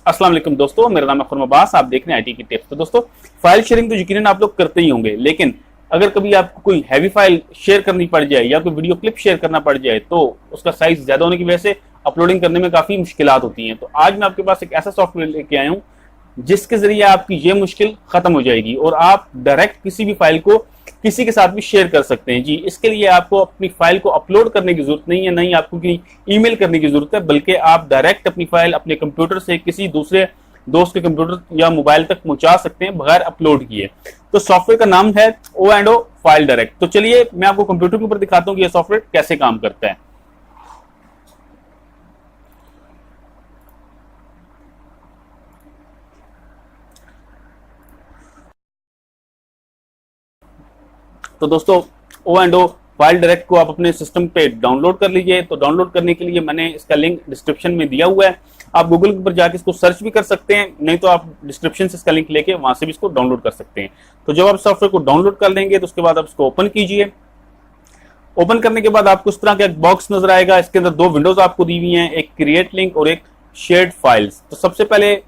अस्सलाम वालेकुम दोस्तों, मेरा नाम है खुर्रम अब्बास। आप देख रहे हैं आईटी की टिप्स। तो दोस्तों, फाइल शेयरिंग तो यकीनन आप लोग करते ही होंगे, लेकिन अगर कभी आपको कोई हैवी फाइल शेयर करनी पड़ जाए या कोई वीडियो क्लिप शेयर करना पड़ जाए तो उसका साइज ज्यादा होने की वजह से अपलोडिंग करने में काफी मुश्किलात होती हैं। तो आज मैं आपके पास एक ऐसा सॉफ्टवेयर लेके आया हूं जिसके जरिए आपकी ये मुश्किल खत्म हो जाएगी और आप डायरेक्ट किसी भी फाइल को किसी के साथ भी शेयर कर सकते हैं। जी, इसके लिए आपको अपनी फाइल को अपलोड करने की जरूरत नहीं है, नहीं आपको ईमेल करने की जरूरत है, बल्कि आप डायरेक्ट अपनी फाइल अपने कंप्यूटर से किसी दूसरे दोस्त के कंप्यूटर या मोबाइल तक पहुंचा सकते हैं बगैर अपलोड किए। तो सॉफ्टवेयर का नाम है O&O फाइल डायरेक्ट। तो चलिए मैं आपको कंप्यूटर के ऊपर दिखाता हूं कि यह सॉफ्टवेयर कैसे काम करता है। तो दोस्तों, O&O फाइल डायरेक्ट को आप अपने सिस्टम पे डाउनलोड कर लीजिए। तो डाउनलोड करने के लिए मैंने इसका लिंक डिस्क्रिप्शन में दिया हुआ है। आप गूगल के ऊपर जाके इसको सर्च भी कर सकते हैं, नहीं तो आप डिस्क्रिप्शन से इसका लिंक लेके वहां से भी इसको डाउनलोड कर सकते हैं। तो जब आप सॉफ्टवेयर को डाउनलोड कर लेंगे तो उसके बाद आप इसको ओपन कीजिए। ओपन करने के बाद आपको इस तरह का एक बॉक्स नजर आएगा। इसके अंदर दो विंडोज आपको दी हुई हैं, एक क्रिएट लिंक और एक शेयर्ड फाइल्स। तो सबसे पहले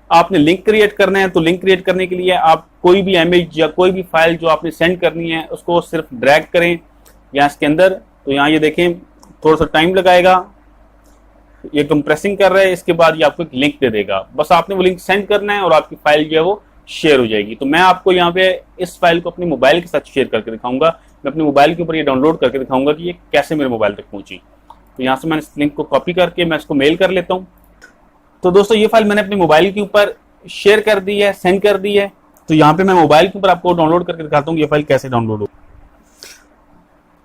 आपने लिंक क्रिएट करना है। तो लिंक क्रिएट करने के लिए आप कोई भी इमेज या कोई भी फाइल जो आपने सेंड करनी है उसको सिर्फ ड्रैग करें यहाँ इसके अंदर। तो यहाँ ये देखें, थोड़ा सा टाइम लगाएगा, ये कंप्रेसिंग कर रहा है। इसके बाद ये आपको एक लिंक दे देगा, बस आपने वो लिंक सेंड करना है और आपकी फाइल जो है वो शेयर हो जाएगी। तो मैं आपको यहाँ पे इस फाइल को अपने मोबाइल के साथ शेयर करके दिखाऊंगा। मैं अपने मोबाइल के ऊपर ये डाउनलोड करके दिखाऊंगा कि ये कैसे मेरे मोबाइल तक पहुंची। तो यहाँ से मैंने इस लिंक को कॉपी करके मैं इसको मेल कर लेता हूँ। तो दोस्तों, ये फाइल मैंने अपने मोबाइल के ऊपर शेयर कर दी है, सेंड कर दी है। तो यहाँ पे मैं मोबाइल के ऊपर आपको डाउनलोड करके दिखाता हूँ ये फाइल कैसे डाउनलोड हो।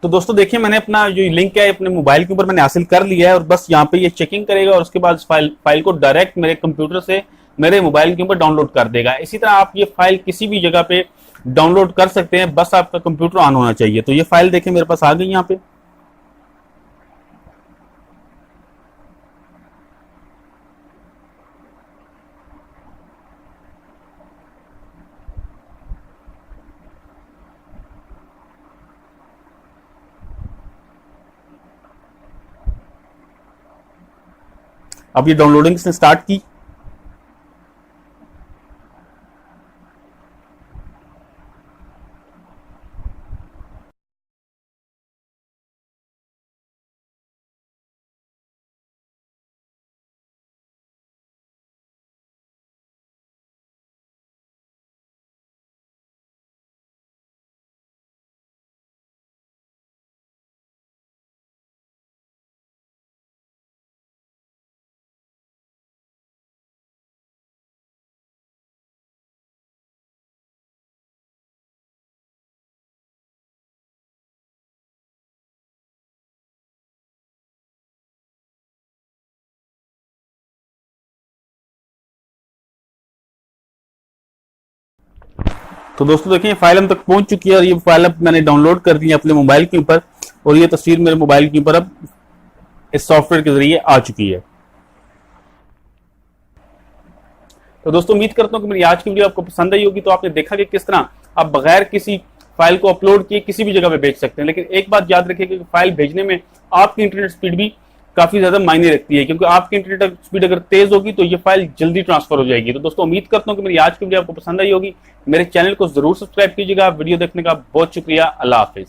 तो दोस्तों देखिए, मैंने अपना जो लिंक है अपने मोबाइल के ऊपर मैंने हासिल कर लिया है और बस यहाँ पे ये चेकिंग करेगा और उसके बाद फाइल को डायरेक्ट मेरे कंप्यूटर से मेरे मोबाइल के ऊपर डाउनलोड कर देगा। इसी तरह आप ये फाइल किसी भी जगह पे डाउनलोड कर सकते हैं, बस आपका कंप्यूटर ऑन होना चाहिए। तो ये फाइल देखें मेरे पास आ गई यहाँ पे। अब ये डाउनलोडिंग से स्टार्ट की। तो दोस्तों देखिए, फाइल हम तक पहुंच चुकी है और ये फाइल अब मैंने डाउनलोड कर दी है अपने मोबाइल के ऊपर और ये तस्वीर मेरे मोबाइल के ऊपर अब इस सॉफ्टवेयर के जरिए आ चुकी है। तो दोस्तों, उम्मीद करता हूं कि मेरी आज की वीडियो आपको पसंद आई होगी। तो आपने देखा कि किस तरह आप बगैर किसी फाइल को अपलोड किए किसी भी जगह पे भेज सकते हैं। लेकिन एक बात याद रखिए कि फाइल भेजने में आपकी इंटरनेट स्पीड भी काफी ज्यादा मायने रखती है, क्योंकि आपकी इंटरनेट स्पीड अगर तेज होगी तो ये फाइल जल्दी ट्रांसफर हो जाएगी। तो दोस्तों, उम्मीद करता हूं कि मेरी आज की वीडियो आपको पसंद आई होगी। मेरे चैनल को जरूर सब्सक्राइब कीजिएगा। वीडियो देखने का बहुत शुक्रिया। अल्लाह हाफिज।